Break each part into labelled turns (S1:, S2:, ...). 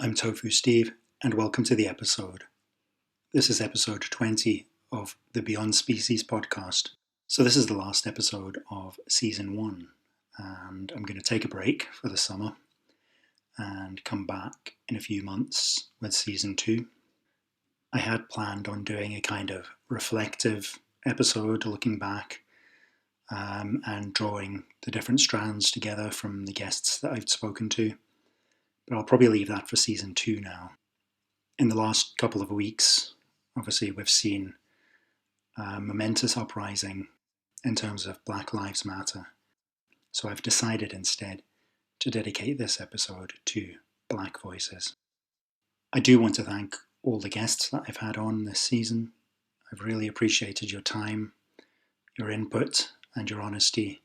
S1: I'm Tofu Steve, and welcome to the episode. This is episode 20 of the Beyond Species podcast. So this is the last episode of season 1, and I'm going to take a break for the summer and come back in a few months with season 2. I had planned on doing a kind of reflective episode, looking back and drawing the different strands together from the guests that I've spoken to. But I'll probably leave that for season 2 now. In the last couple of weeks, obviously we've seen a momentous uprising in terms of Black Lives Matter. So I've decided instead to dedicate this episode to Black voices. I do want to thank all the guests that I've had on this season. I've really appreciated your time, your input and your honesty.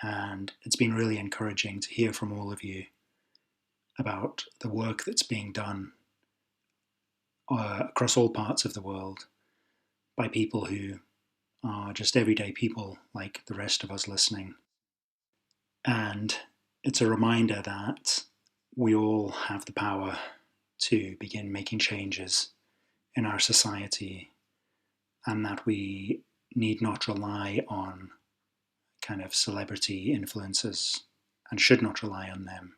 S1: And it's been really encouraging to hear from all of you about the work that's being done across all parts of the world by people who are just everyday people like the rest of us listening. And it's a reminder that we all have the power to begin making changes in our society, and that we need not rely on kind of celebrity influences and should not rely on them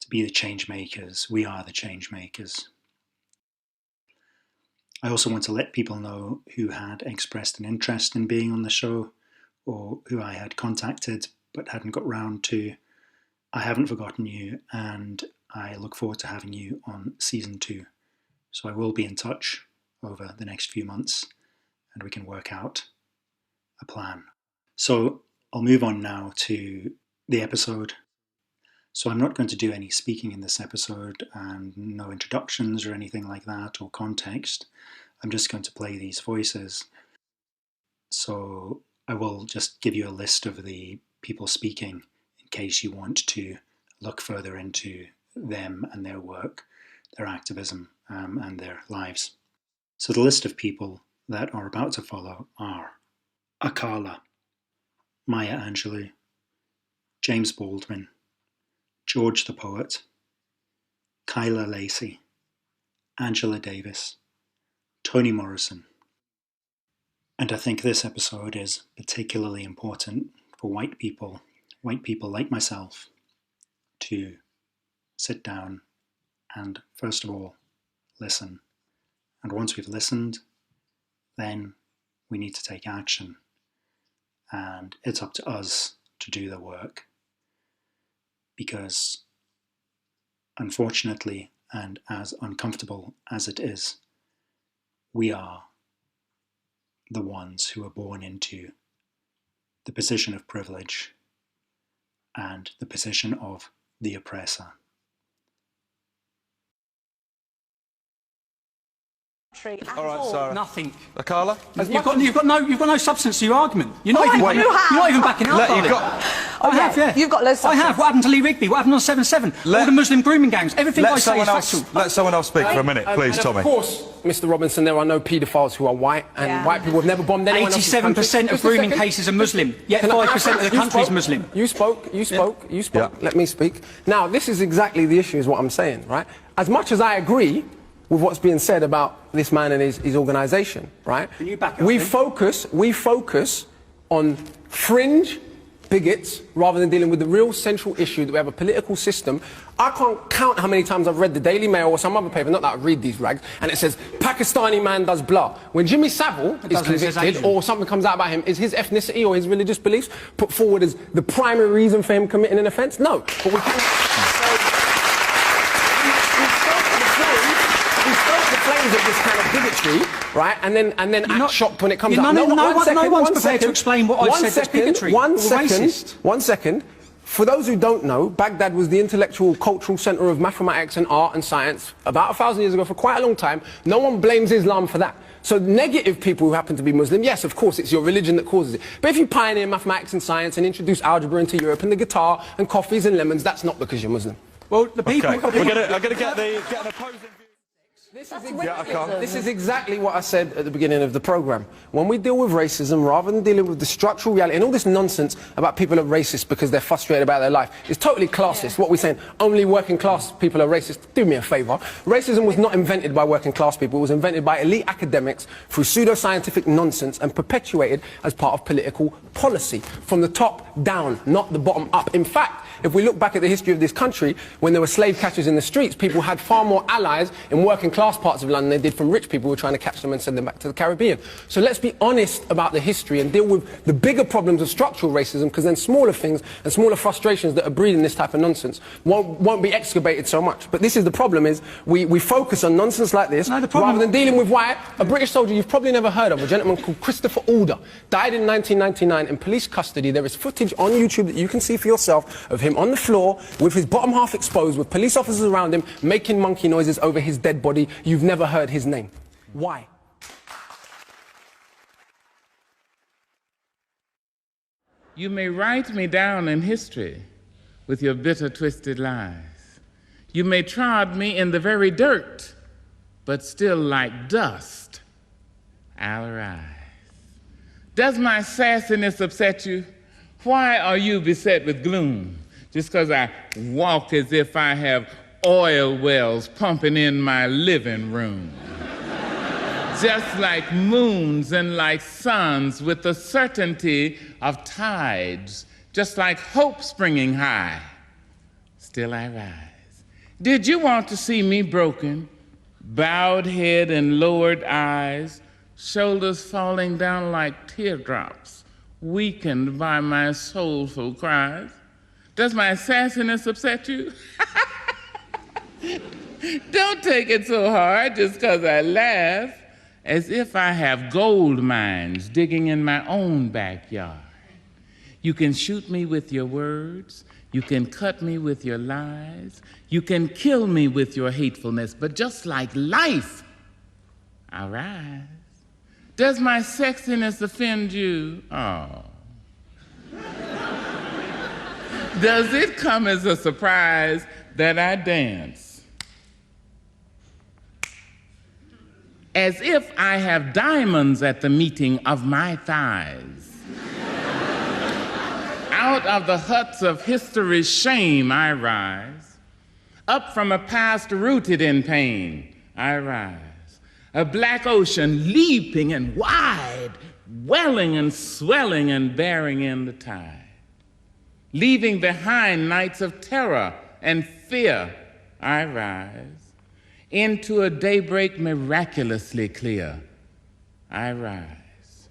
S1: to be the change makers. We are the change makers. I also want to let people know who had expressed an interest in being on the show, or who I had contacted but hadn't got round to. I haven't forgotten you, and I look forward to having you on season 2. So I will be in touch over the next few months, and we can work out a plan. So I'll move on now to the episode. So I'm not going to do any speaking in this episode, and no introductions or anything like that, or context. I'm just going to play these voices. So I will just give you a list of the people speaking in case you want to look further into them and their work, their activism, and their lives. So the list of people that are about to follow are Akala, Maya Angelou, James Baldwin, George the Poet, Kyla Lacey, Angela Davis, Toni Morrison. And I think this episode is particularly important for white people like myself, to sit down and, first of all, listen. And once we've listened, then we need to take action. And it's up to us to do the work. Because, unfortunately, and as uncomfortable as it is, we are the ones who are born into the position of privilege and the position of the oppressor.
S2: All right, Sarah.
S3: Nothing.
S2: Akala?
S3: You've got no substance to your argument. You're not even backing up on it. I have, yeah.
S4: You've got loads of substance.
S3: I have. What happened to Lee Rigby? What happened on 7/7? All the Muslim grooming gangs. Everything I say is factual.
S2: Let someone else speak for a minute, please, Tommy.
S5: Of course, Mr. Robinson, there are no paedophiles who are white, and white people have never bombed anyone else's country.
S3: 87% of grooming cases are Muslim, yet 5% of the country is Muslim.
S5: You spoke.
S2: Yeah.
S5: Let me speak. Now, this is exactly the issue, is what I'm saying, right? As much as I agree with what's being said about this man and his organisation, right?
S3: Can you back up,
S5: we focus on fringe bigots rather than dealing with the real central issue that we have a political system. I can't count how many times I've read the Daily Mail or some other paper, not that I read these rags, and it says, Pakistani man does blah. When Jimmy Savile is convicted or something comes out about him, is his ethnicity or his religious beliefs put forward as the primary reason for him committing an offence? No. But we of this kind of bigotry, right? And then act shocked when it comes out.
S3: No one's prepared to explain what I've said that's bigotry.
S5: One second. For those who don't know, Baghdad was the intellectual, cultural centre of mathematics and art and science about 1,000 years ago, for quite a long time. No one blames Islam for that. So negative people who happen to be Muslim, yes, of course, it's your religion that causes it. But if you pioneer mathematics and science and introduce algebra into Europe and the guitar and coffees and lemons, that's not because you're Muslim.
S3: Well, the people...
S2: Okay. I'm going to get an opposing view.
S5: This is exactly what I said at the beginning of the programme. When we deal with racism, rather than dealing with the structural reality and all this nonsense about people are racist because they're frustrated about their life, it's totally classist. What we're saying, only working class people are racist. Do me a favour. Racism was not invented by working class people. It was invented by elite academics through pseudoscientific nonsense and perpetuated as part of political policy. From the top down, not the bottom up. In fact, if we look back at the history of this country, when there were slave catchers in the streets, people had far more allies in working class parts of London than they did from rich people who were trying to catch them and send them back to the Caribbean. So let's be honest about the history and deal with the bigger problems of structural racism, because then smaller things and smaller frustrations that are breeding this type of nonsense won't be excavated so much. But this is the problem, is we focus on nonsense like this rather than dealing with why a British soldier you've probably never heard of, a gentleman called Christopher Alder, died in 1999 in police custody. There is footage on YouTube that you can see for yourself of him on the floor with his bottom half exposed, with police officers around him making monkey noises over his dead body. You've never heard his name. Why?
S4: You may write me down in history with your bitter, twisted lies. You may trod me in the very dirt, but still like dust, I'll arise. Does my sassiness upset you? Why are you beset with gloom? Just because I walk as if I have oil wells pumping in my living room. Just like moons and like suns with the certainty of tides, just like hope springing high, still I rise. Did you want to see me broken, bowed head and lowered eyes, shoulders falling down like teardrops, weakened by my soulful cries? Does my sassiness upset you? Don't take it so hard just because I laugh, as if I have gold mines digging in my own backyard. You can shoot me with your words, you can cut me with your lies, you can kill me with your hatefulness, but just like life, I'll rise. Does my sexiness offend you? Oh. Does it come as a surprise that I dance as if I have diamonds at the meeting of my thighs? Out of the huts of history's shame I rise. Up from a past rooted in pain I rise. A black ocean leaping and wide, welling and swelling and bearing in the tide. Leaving behind nights of terror and fear, I rise. Into a daybreak miraculously clear, I rise.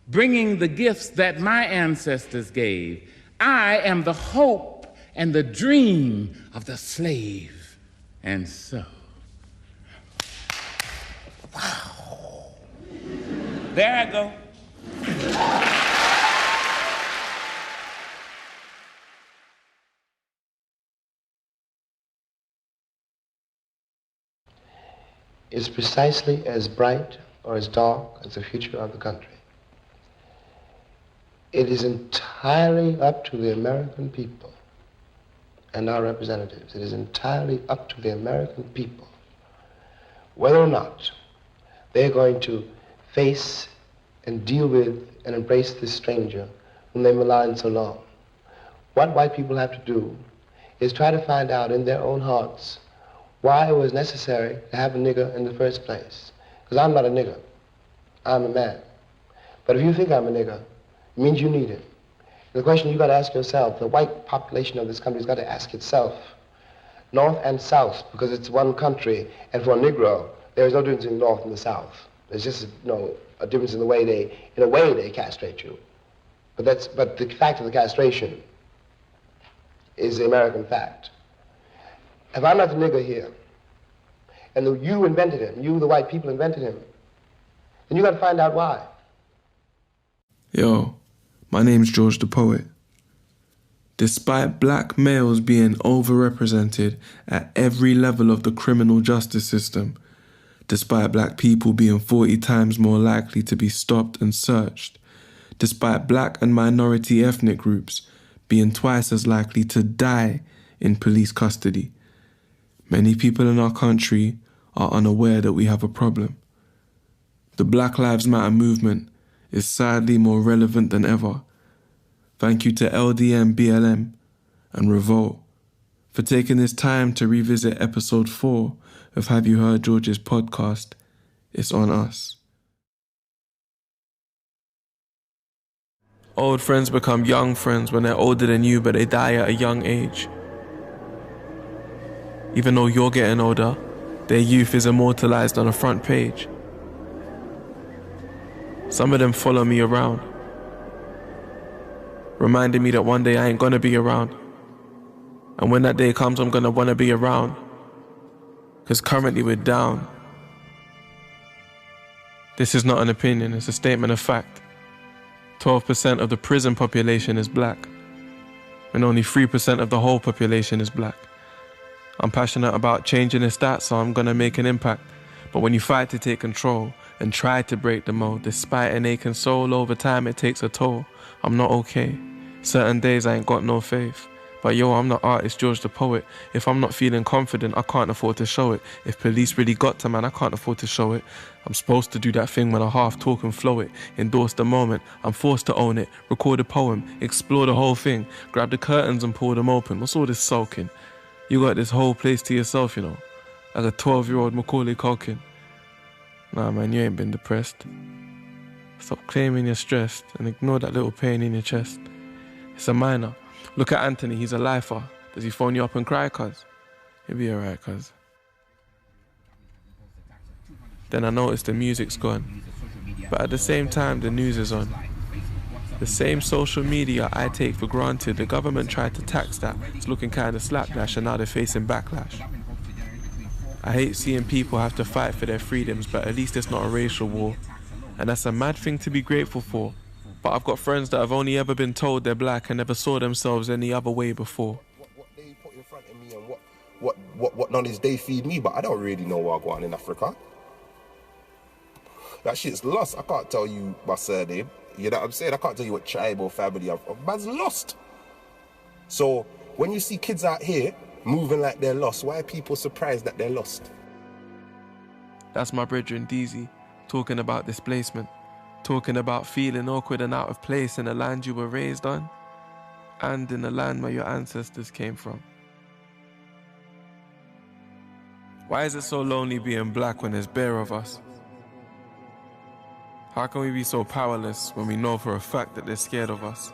S4: Bringing the gifts that my ancestors gave. I am the hope and the dream of the slave. And so, wow. There I go.
S6: Is precisely as bright or as dark as the future of the country. It is entirely up to the American people and our representatives. It is entirely up to the American people whether or not they're going to face and deal with and embrace this stranger whom they've maligned so long. What white people have to do is try to find out in their own hearts why it was necessary to have a nigger in the first place. Because I'm not a nigger, I'm a man. But if you think I'm a nigger, it means you need it. The question you've got to ask yourself, the white population of this country has got to ask itself, North and South, because it's one country, and for a Negro, there is no difference in the North and the South. There's just a difference in the way they castrate you. But the fact of the castration is the American fact. If I'm not the nigger here, and you invented him, you, the white people, invented him, then you got to find out why.
S7: Yo, my name's George the Poet. Despite black males being overrepresented at every level of the criminal justice system, despite black people being 40 times more likely to be stopped and searched, despite black and minority ethnic groups being twice as likely to die in police custody, many people in our country are unaware that we have a problem. The Black Lives Matter movement is sadly more relevant than ever. Thank you to LDM, BLM and Revolt for taking this time to revisit episode 4 of Have You Heard George's podcast, It's On Us. Old friends become young friends when they're older than you, but they die at a young age. Even though you're getting older, their youth is immortalized on a front page. Some of them follow me around, reminding me that one day I ain't gonna be around. And when that day comes, I'm gonna wanna be around. Cause currently we're down. This is not an opinion, it's a statement of fact. 12% of the prison population is black, and only 3% of the whole population is black. I'm passionate about changing the stats, so I'm gonna make an impact. But when you fight to take control and try to break the mold, despite an aching soul, over time it takes a toll. I'm not okay. Certain days I ain't got no faith. But yo, I'm the artist, George the poet. If I'm not feeling confident, I can't afford to show it. If police really got to man, I can't afford to show it. I'm supposed to do that thing when I half talk and flow it. Endorse the moment, I'm forced to own it. Record a poem, explore the whole thing. Grab the curtains and pull them open. What's all this sulking? You got this whole place to yourself, you know. Like a 12-year-old Macaulay Culkin. Nah man, you ain't been depressed. Stop claiming you're stressed and ignore that little pain in your chest. It's a minor. Look at Anthony, he's a lifer. Does he phone you up and cry, cuz? He'll be alright, cuz. Then I notice the music's gone. But at the same time, the news is on. The same social media I take for granted, the government tried to tax that. It's looking kind of slapdash and now they're facing backlash. I hate seeing people have to fight for their freedoms, but at least it's not a racial war. And that's a mad thing to be grateful for. But I've got friends that have only ever been told they're black and never saw themselves any other way before.
S6: What they put in front of me and what knowledge they feed me, but I don't really know what I go on in Africa. That shit's lost. I can't tell you my surname. You know what I'm saying? I can't tell you what tribe or family I'm from. Man's lost. So when you see kids out here moving like they're lost, why are people surprised that they're lost?
S7: That's my brethren Deezy, talking about displacement. Talking about feeling awkward and out of place in the land you were raised on, and in the land where your ancestors came from. Why is it so lonely being black when there's bare of us? How can we be so powerless when we know for a fact that they're scared of us?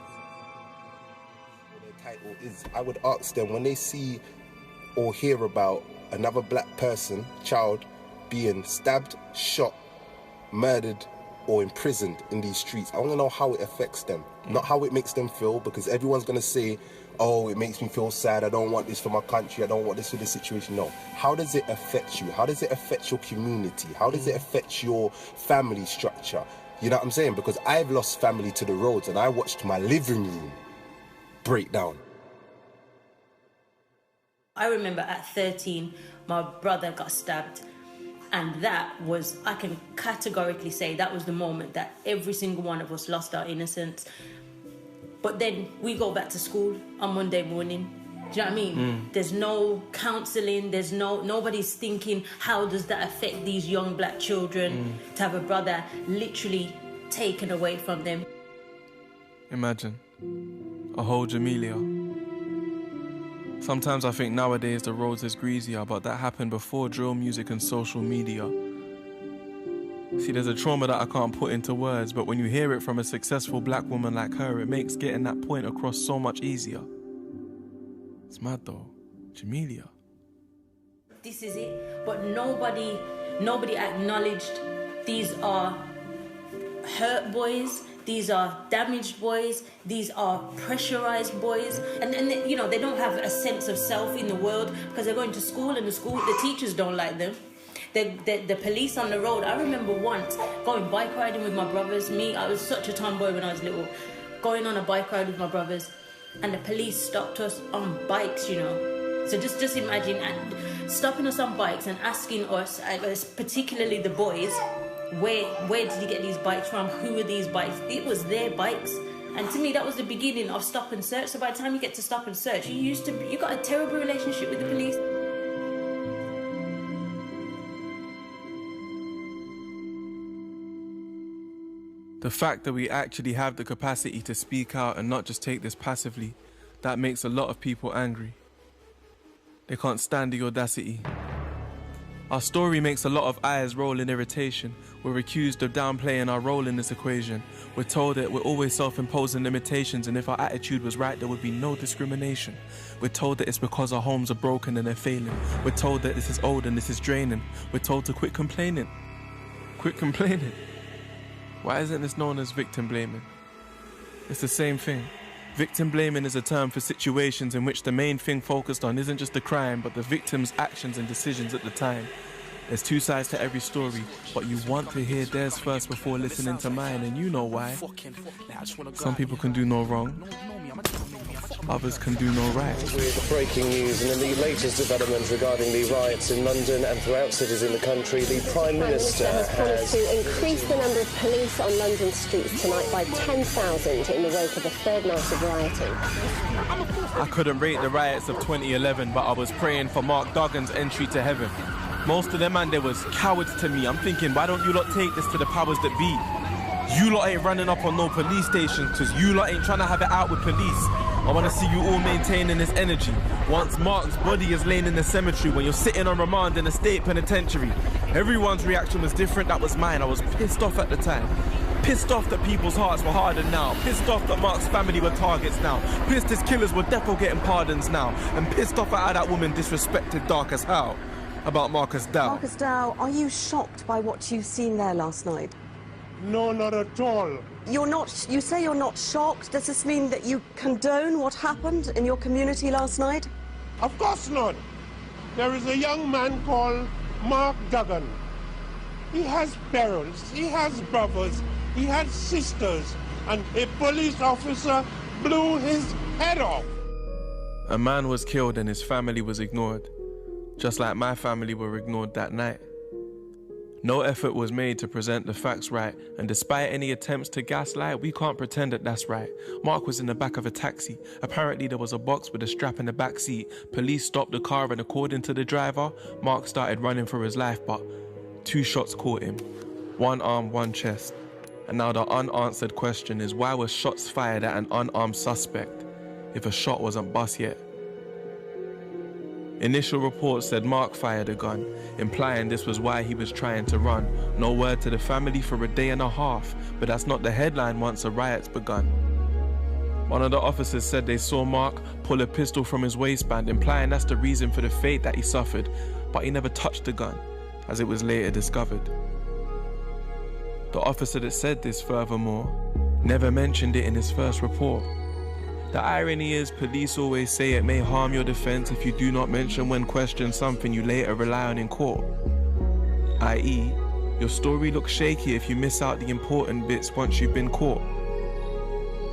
S6: What their title is, I would ask them when they see or hear about another black person, child, being stabbed, shot, murdered, or imprisoned in these streets, I want to know how it affects them, not how it makes them feel, because everyone's going to say, oh, it makes me feel sad, I don't want this for my country, I don't want this for this situation. No. How does it affect you? How does it affect your community? How does it affect your family structure? You know what I'm saying? Because I've lost family to the roads and I watched my living room break down.
S8: I remember at 13, my brother got stabbed. And that was, I can categorically say, that was the moment that every single one of us lost our innocence. But then we go back to school on Monday morning. Do you know what I mean? There's no counselling, there's nobody's thinking, how does that affect these young black children to have a brother literally taken away from them?
S7: Imagine, a whole Jamelia. Sometimes I think nowadays the roads is greasier, but that happened before drill music and social media. See, there's a trauma that I can't put into words, but when you hear it from a successful black woman like her, it makes getting that point across so much easier. It's mad though. Jamelia.
S8: This is it. But nobody acknowledged these are hurt boys, these are damaged boys, these are pressurized boys. And you know, they don't have a sense of self in the world because they're going to school and the teachers don't like them. The police on the road. I remember once going bike riding with my brothers. I was such a tomboy when I was little. Going on a bike ride with my brothers and the police stopped us on bikes, you know. So just imagine stopping us on bikes and asking us, particularly the boys, where did you get these bikes from? Who are these bikes? It was their bikes. And to me, that was the beginning of stop and search. So by the time you get to stop and search, you got a terrible relationship with the police.
S7: The fact that we actually have the capacity to speak out and not just take this passively, that makes a lot of people angry. They can't stand the audacity. Our story makes a lot of eyes roll in irritation. We're accused of downplaying our role in this equation. We're told that we're always self-imposing limitations, and if our attitude was right, there would be no discrimination. We're told that it's because our homes are broken and they're failing. We're told that this is old and this is draining. We're told to quit complaining. Quit complaining. Why isn't this known as victim blaming? It's the same thing. Victim blaming is a term for situations in which the main thing focused on isn't just the crime, but the victim's actions and decisions at the time. There's two sides to every story, but you want to hear theirs first before listening to mine, and you know why. Some people can do no wrong. Others can do no right.
S9: With breaking news and in the latest development regarding the riots in London and throughout cities in the country, the Prime Minister
S10: has promised to increase the number of police on London streets tonight by 10,000 in the wake of the third night of rioting.
S7: I couldn't rate the riots of 2011, but I was praying for Mark Duggan's entry to heaven. Most of them, man, they was cowards to me. I'm thinking, why don't you lot take this to the powers that be? You lot ain't running up on no police stations because you lot ain't trying to have it out with police. I want to see you all maintaining this energy. Once Mark's body is laying in the cemetery, when you're sitting on remand in a state penitentiary. Everyone's reaction was different, that was mine. I was pissed off at the time. Pissed off that people's hearts were hardened now. Pissed off that Mark's family were targets now. Pissed his killers were defo getting pardons now. And pissed off at how that woman disrespected Dark as Hell about Marcus Dow.
S11: Marcus Dow, are you shocked by what you've seen there last night?
S12: No, not at all.
S11: You're not, you say you're not shocked. Does this mean that you condone what happened in your community last night?
S12: Of course not. There is a young man called Mark Duggan. He has parents, he has brothers, he has sisters, and a police officer blew his head off.
S7: A man was killed and his family was ignored, just like my family were ignored that night. No effort was made to present the facts right, and despite any attempts to gaslight, we can't pretend that that's right. Mark was in the back of a taxi. Apparently there was a box with a strap in the back seat. Police stopped the car, and according to the driver, Mark started running for his life, but 2 shots caught him. 1 arm, 1 chest. And now the unanswered question is, why were shots fired at an unarmed suspect if a shot wasn't bust yet? Initial reports said Mark fired a gun, implying this was why he was trying to run. No word to the family for a day and a half, but that's not the headline once a riot's begun. One of the officers said they saw Mark pull a pistol from his waistband, implying that's the reason for the fate that he suffered, but he never touched the gun, as it was later discovered. The officer that said this, furthermore, never mentioned it in his first report. The irony is, police always say it may harm your defense if you do not mention when questioned something you later rely on in court. I.e., your story looks shaky if you miss out the important bits once you've been caught.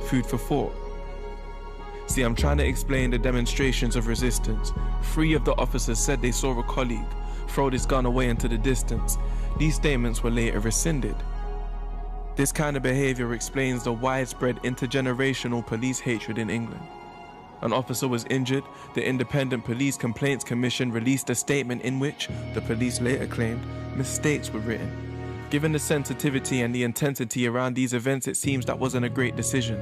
S7: Food for thought. See, I'm trying to explain the demonstrations of resistance. 3 of the officers said they saw a colleague throw this gun away into the distance. These statements were later rescinded. This kind of behavior explains the widespread intergenerational police hatred in England. An officer was injured. The Independent Police Complaints Commission released a statement in which, the police later claimed, mistakes were written. Given the sensitivity and the intensity around these events, it seems that wasn't a great decision.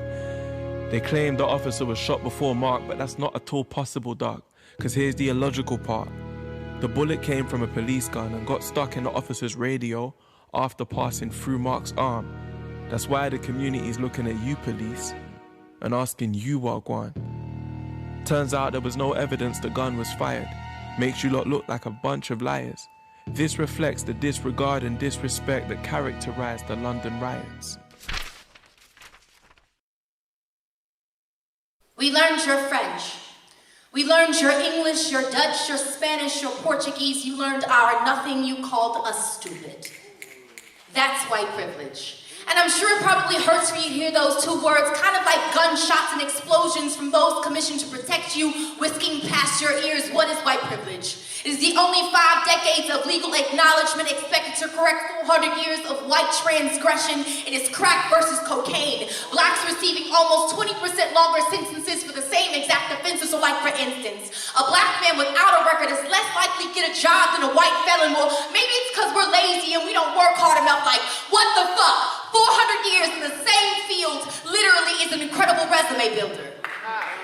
S7: They claimed the officer was shot before Mark, but that's not at all possible, dog. Because here's the illogical part. The bullet came from a police gun and got stuck in the officer's radio after passing through Mark's arm. That's why the community's looking at you, police, and asking you what gone. Turns out there was no evidence the gun was fired. Makes you lot look like a bunch of liars. This reflects the disregard and disrespect that characterized the London riots.
S13: We learned your French. We learned your English, your Dutch, your Spanish, your Portuguese. You learned our nothing. You called us stupid. That's white privilege. And I'm sure it probably hurts for you to hear those 2 words, kind of like gunshots and explosions from those commissioned to protect you, whisking past your ears. What is white privilege? It is the only 5 decades of legal acknowledgement expected to correct 400 years of white transgression. It is crack versus cocaine. Blacks receiving almost 20% longer sentences for the same exact offenses. So like, for instance, a black man without a record is less likely to get a job than a white felon. Well, maybe it's because we're lazy and we don't work hard enough. Like, what the fuck? 400 years in the same field literally is an incredible resume builder.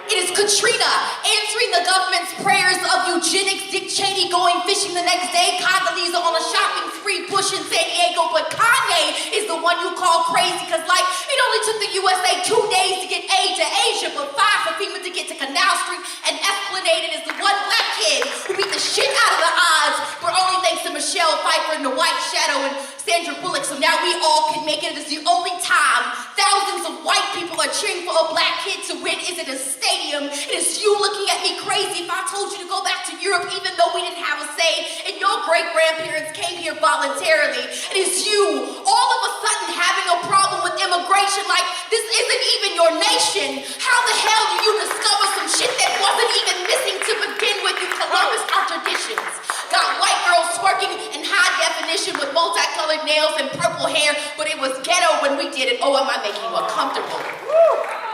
S13: It is Katrina answering the government's prayers of eugenics, Dick Cheney going fishing the next day, Kyla Lacey on a shopping spree pushing San Diego, but Kanye is the one you call crazy because, like, it only took the USA 2 days to get aid to Asia, but 5 for FEMA to get to Canal Street, and Esplanade is the one black kid who beat the shit out of the odds, but only thanks to Michelle Pfeiffer and the White Shadow and Sandra Bullock, so now we all can make it. It is the only time thousands of white people are cheering for a black kid to win is at a stadium. It is you looking at me crazy if I told you to go back to Europe even though we didn't have a say and your great-grandparents came here voluntarily. It is you all of a sudden having a problem with immigration like this isn't even your nation. How the hell do you discover some shit that wasn't even missing to begin with? You Columbus our traditions. Got white girls twerking in high definition with multicolored nails and purple hair, but it was ghetto when we did it. Oh, am I making you uncomfortable?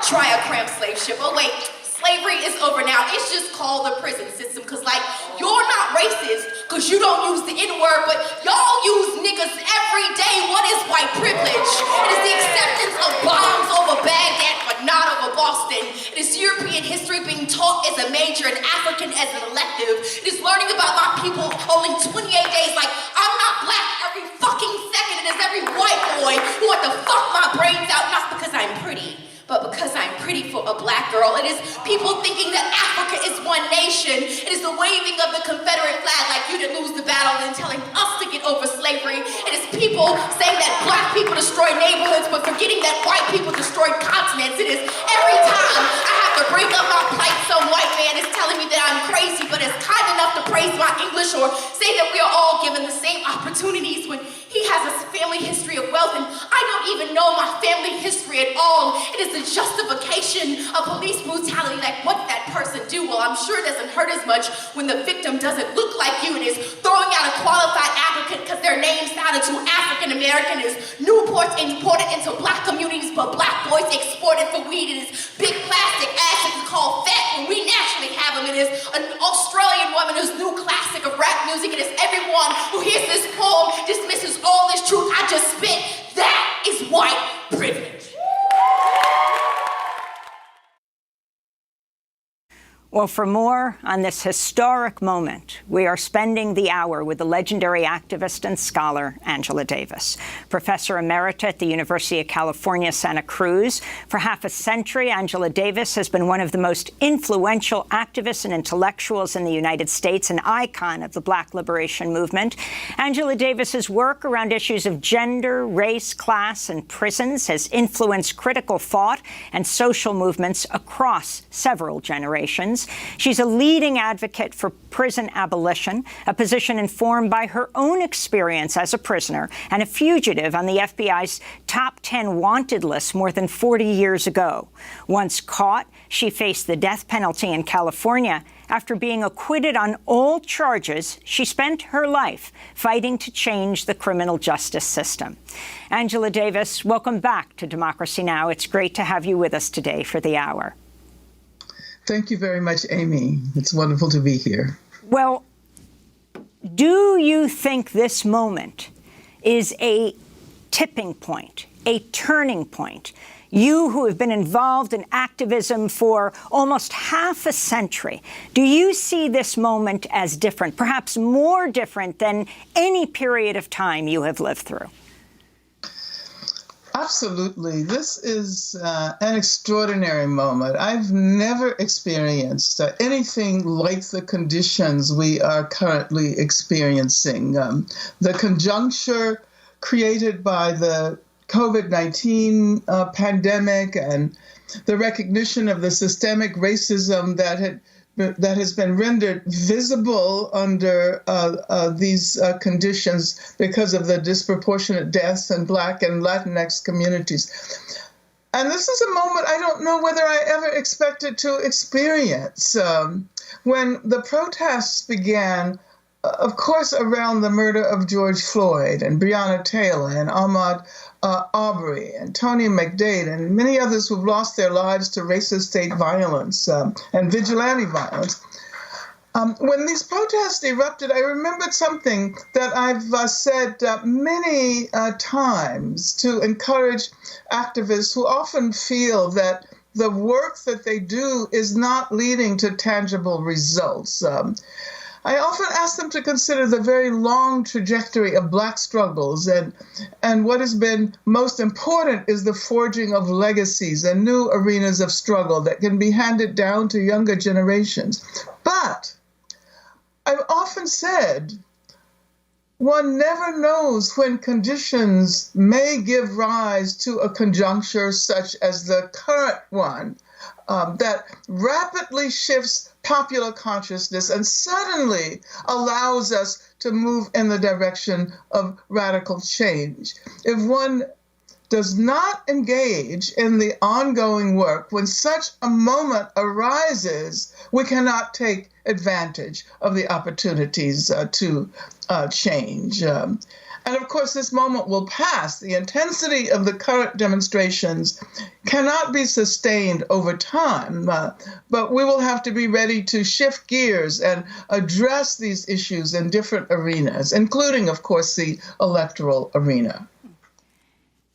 S13: Try a cramped slave ship. Oh wait, slavery is over now. It's just called the prison system, cause like, you're not racist, cause you don't use the N-word, but y'all use niggas every day. What is white privilege? It is the acceptance of bombs over Baghdad, but not over Boston. It is European history being taught as a major and African as an elective. It is learning about my people only 28 days. Like, I'm not black every fucking second. It is every white boy who want to fuck my brains out, not because I'm pretty, but because I'm pretty for a black girl. It is people thinking that Africa is one nation. It is the waving of the Confederate flag like you didn't lose the battle and telling us to get over slavery. It is people saying that black people destroy neighborhoods but forgetting that white people destroy continents. It is every time I have to bring up my plight, some white man is telling me that I'm crazy but is kind enough to praise my English or say that we are all given the same opportunities when he has a family history of wealth and I don't even know my family history at all. It is the justification of police brutality, like what did that person do? Well, I'm sure it doesn't hurt as much when the victim doesn't look like you. It is throwing out a qualified applicant because their name sounded too African American. It is Newports imported into black communities, but black boys exported for weed. It is big plastic assets called fat when we naturally have them. It is an Australian woman whose new classic of rap music. It is everyone who hears this poem dismisses all this truth I just spit. That is white privilege.
S14: Well, for more on this historic moment, we are spending the hour with the legendary activist and scholar Angela Davis, Professor Emerita at the University of California, Santa Cruz. For half a century, Angela Davis has been one of the most influential activists and intellectuals in the United States, an icon of the Black liberation movement. Angela Davis's work around issues of gender, race, class, and prisons has influenced critical thought and social movements across several generations. She's a leading advocate for prison abolition, a position informed by her own experience as a prisoner and a fugitive on the FBI's top 10 wanted list more than 40 years ago. Once caught, she faced the death penalty in California. After being acquitted on all charges, she spent her life fighting to change the criminal justice system. Angela Davis, welcome back to Democracy Now! It's great to have you with us today for the hour.
S15: Thank you very much, Amy. It's wonderful to be here.
S14: Well, do you think this moment is a tipping point, a turning point? You who have been involved in activism for almost half a century, do you see this moment as different, perhaps more different than any period of time you have lived through?
S15: Absolutely. This is an extraordinary moment. I've never experienced anything like the conditions we are currently experiencing. The conjuncture created by the COVID-19 pandemic and the recognition of the systemic racism that has been rendered visible under these conditions because of the disproportionate deaths in Black and Latinx communities. And this is a moment I don't know whether I ever expected to experience. When the protests began, of course, around the murder of George Floyd and Breonna Taylor and Ahmaud Arbery and Tony McDade and many others who've lost their lives to racist state violence and vigilante violence, When these protests erupted, I remembered something that I've said many times to encourage activists who often feel that the work that they do is not leading to tangible results. I often ask them to consider the very long trajectory of Black struggles, and what has been most important is the forging of legacies and new arenas of struggle that can be handed down to younger generations. But I've often said, one never knows when conditions may give rise to a conjuncture such as the current one that rapidly shifts popular consciousness and suddenly allows us to move in the direction of radical change. If one does not engage in the ongoing work, when such a moment arises, we cannot take advantage of the opportunities to change. And of course, this moment will pass. The intensity of the current demonstrations cannot be sustained over time, but we will have to be ready to shift gears and address these issues in different arenas, including, of course, the electoral arena.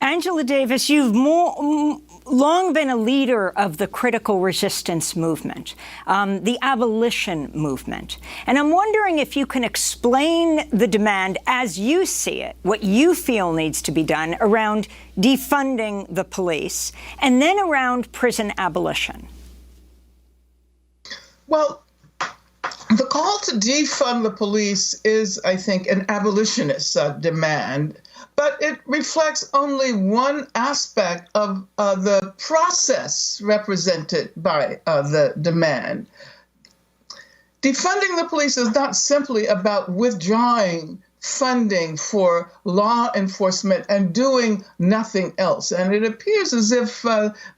S14: Angela Davis, you've long been a leader of the critical resistance movement, the abolition movement. And I'm wondering if you can explain the demand as you see it, what you feel needs to be done around defunding the police, and then around prison abolition.
S15: Well, the call to defund the police is, I think, an abolitionist demand. But it reflects only one aspect of the process represented by the demand. Defunding the police is not simply about withdrawing funding for law enforcement and doing nothing else. And it appears as if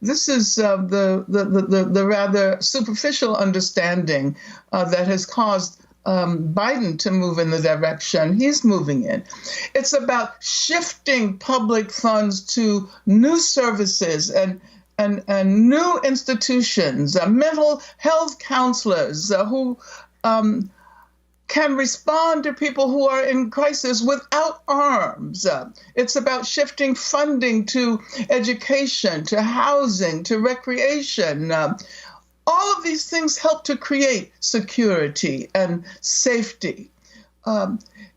S15: this is the rather superficial understanding that has caused Biden to move in the direction he's moving in. It's about shifting public funds to new services and new institutions, mental health counselors who can respond to people who are in crisis without arms. It's about shifting funding to education, to housing, to recreation. All of these things help to create security and safety.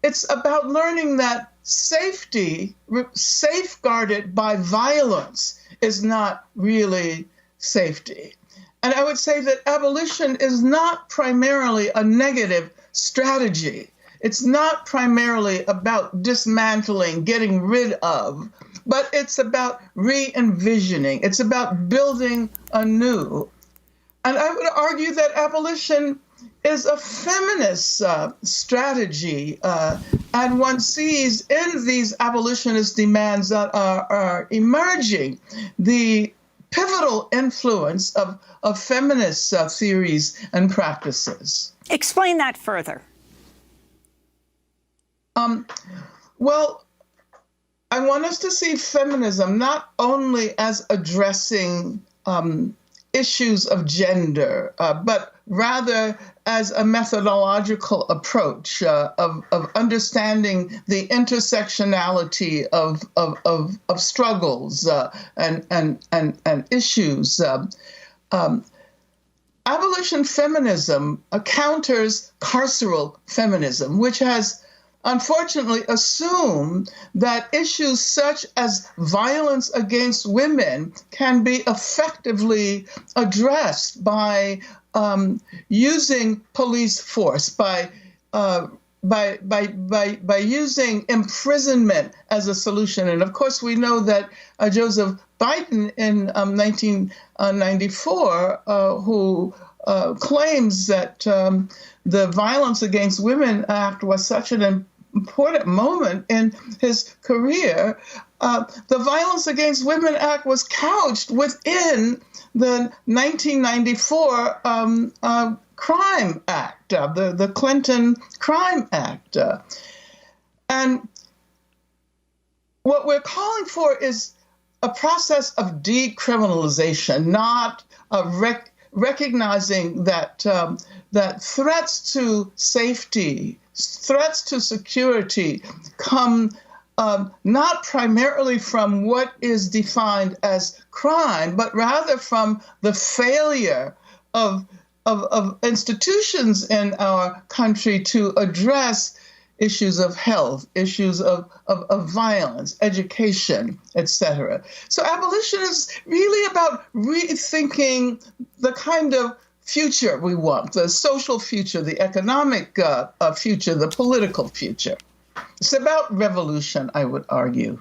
S15: It's about learning that safety, safeguarded by violence, is not really safety. And I would say that abolition is not primarily a negative strategy. It's not primarily about dismantling, getting rid of, but it's about re-envisioning. It's about building anew. And I would argue that abolition is a feminist strategy, and one sees in these abolitionist demands that are emerging the pivotal influence of feminist theories and practices.
S14: Explain that further.
S15: Well, I want us to see feminism not only as addressing issues of gender, but rather as a methodological approach of understanding the intersectionality of struggles and issues. Abolition feminism counters carceral feminism, which has unfortunately assumed that issues such as violence against women can be effectively addressed by using police force, by using imprisonment as a solution. And of course, we know that Joseph Biden in 1994, who claims that the Violence Against Women Act was such an important moment in his career. The Violence Against Women Act was couched within the 1994 Crime Act, the Clinton Crime Act. And what we're calling for is a process of decriminalization, not a recognizing that that threats to safety, threats to security come not primarily from what is defined as crime, but rather from the failure of institutions in our country to address issues of health, issues of violence, education, etc. So abolition is really about rethinking the kind of future we want, the social future, the economic future, the political future. It's about revolution, I would argue.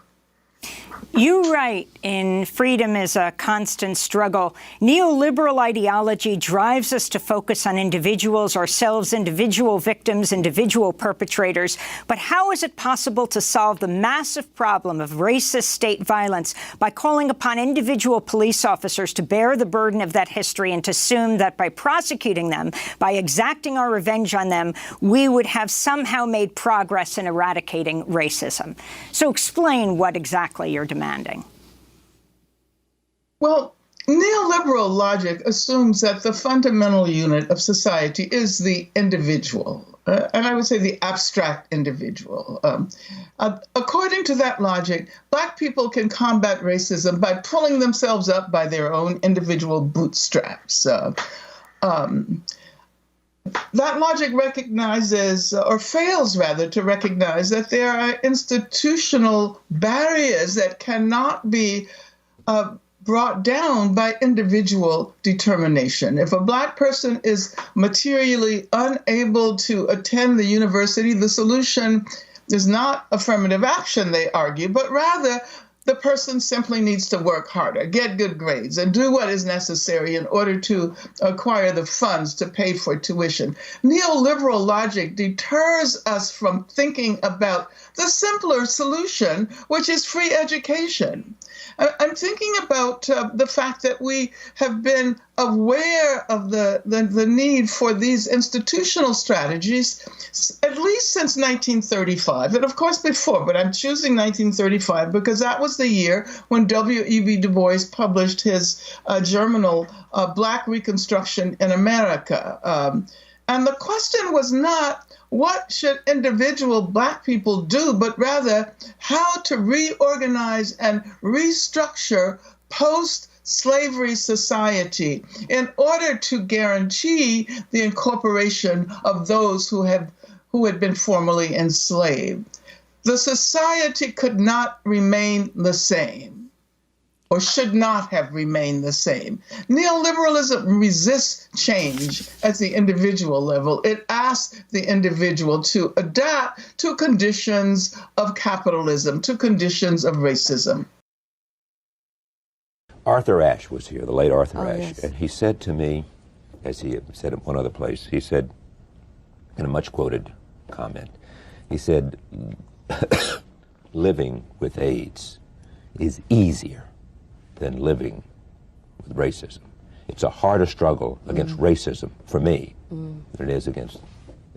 S14: You write in Freedom is a Constant Struggle, neoliberal ideology drives us to focus on individuals, ourselves, individual victims, individual perpetrators. But how is it possible to solve the massive problem of racist state violence by calling upon individual police officers to bear the burden of that history and to assume that by prosecuting them, by exacting our revenge on them, we would have somehow made progress in eradicating racism? So explain what exactly you're demanding.
S15: Well, neoliberal logic assumes that the fundamental unit of society is the individual, and I would say the abstract individual. According to that logic, Black people can combat racism by pulling themselves up by their own individual bootstraps. That logic recognizes, or fails rather, to recognize that there are institutional barriers that cannot be brought down by individual determination. If a Black person is materially unable to attend the university, the solution is not affirmative action, they argue, but rather the person simply needs to work harder, get good grades, and do what is necessary in order to acquire the funds to pay for tuition. Neoliberal logic deters us from thinking about the simpler solution, which is free education. I'm thinking about the fact that we have been aware of the need for these institutional strategies at least since 1935, and of course before, but I'm choosing 1935 because that was the year when W.E.B. Du Bois published his journal, Black Reconstruction in America. And the question was not what should individual Black people do, but rather how to reorganize and restructure post-slavery society in order to guarantee the incorporation of those who had been formerly enslaved. The society could not remain the same, or should not have remained the same. Neoliberalism resists change at the individual level. It asks the individual to adapt to conditions of capitalism, to conditions of racism.
S16: Arthur Ashe was here, the late Arthur Ashe,
S17: yes.
S16: and he said to me, as he said in one other place, he said, in a much quoted comment, he said, living with AIDS is easier than living with racism. It's a harder struggle against racism for me than it is against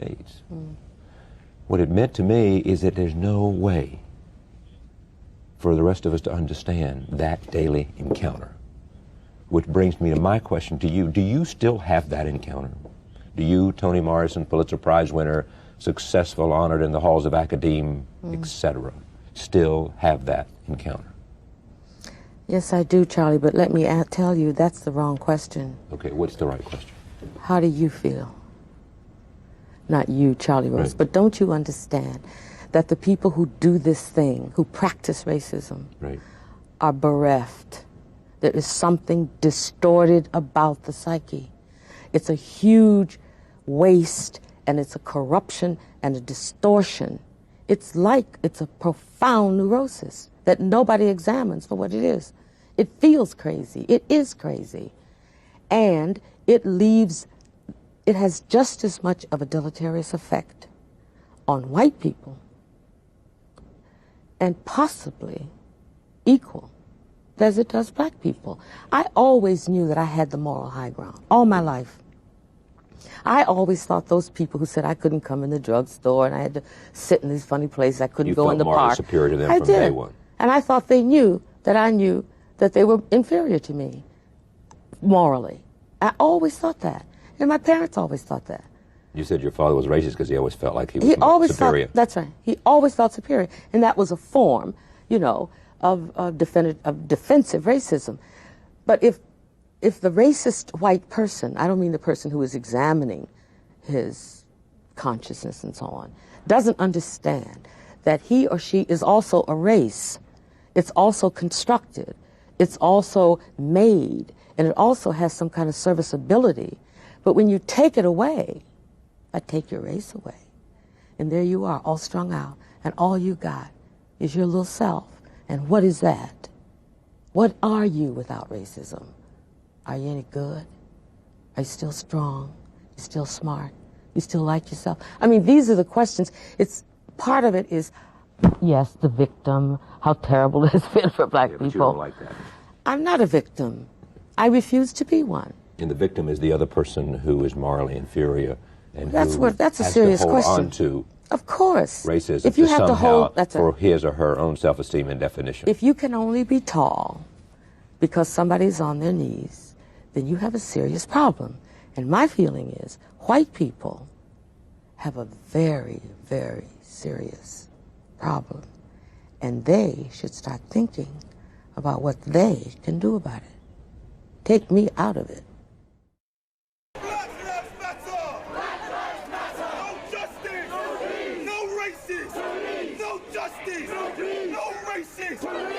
S16: AIDS. What it meant to me is that there's no way for the rest of us to understand that daily encounter. Which brings me to my question to you. Do you still have that encounter? Do you, Toni Morrison, Pulitzer Prize winner, successful, honored in the halls of academe, etc., still have that encounter?
S17: Yes, I do, Charlie, but let me tell you, that's the wrong question.
S16: Okay, what's the right question?
S17: How do you feel? Not you, Charlie Rose,
S16: Right.
S17: but don't you understand that the people who do this thing, who practice racism,
S16: Right.
S17: are bereft? There is something distorted about the psyche. It's a huge waste, and it's a corruption and a distortion. It's a profound neurosis that nobody examines for what it is. It feels crazy. It is crazy. And it has just as much of a deleterious effect on white people, and possibly equal as it does Black people. I always knew that I had the moral high ground all my life. I always thought those people who said I couldn't come in the drugstore and I had to sit in these funny places, I couldn't go in the park.
S16: You felt morally superior to them
S17: I
S16: from
S17: did.
S16: day one.
S17: And I thought they knew that I knew that they were inferior to me morally. I always thought that. And my parents always thought that.
S16: You said your father was racist because he always felt like he was superior.
S17: That's right. He always felt superior. And that was a form, you know, of defensive racism. But if the racist white person, I don't mean the person who is examining his consciousness and so on, doesn't understand that he or she is also a race, it's also constructed, it's also made, and it also has some kind of serviceability. But when you take it away, I take your race away. And there you are, all strung out, and all you got is your little self. And what is that? What are you without racism? Are you any good? Are you still strong? You still smart? You still like yourself? I mean, these are the questions. It's part of it is, yes, the victim, how terrible it has been for black people.
S16: But you don't like that.
S17: I'm not a victim. I refuse to be one.
S16: And the victim is the other person who is morally inferior and
S17: that's
S16: who
S17: a
S16: has
S17: serious
S16: to hold
S17: question.
S16: on to
S17: of course
S16: racism
S17: if you
S16: to
S17: have
S16: somehow
S17: to hold
S16: for his or her own self-esteem and definition.
S17: If you can only be tall because somebody's on their knees, then you have a serious problem. And my feeling is white people have a very, very serious problem. And they should start thinking about what they can do about it. Take me out of it.
S12: No justice! No racist! No racist!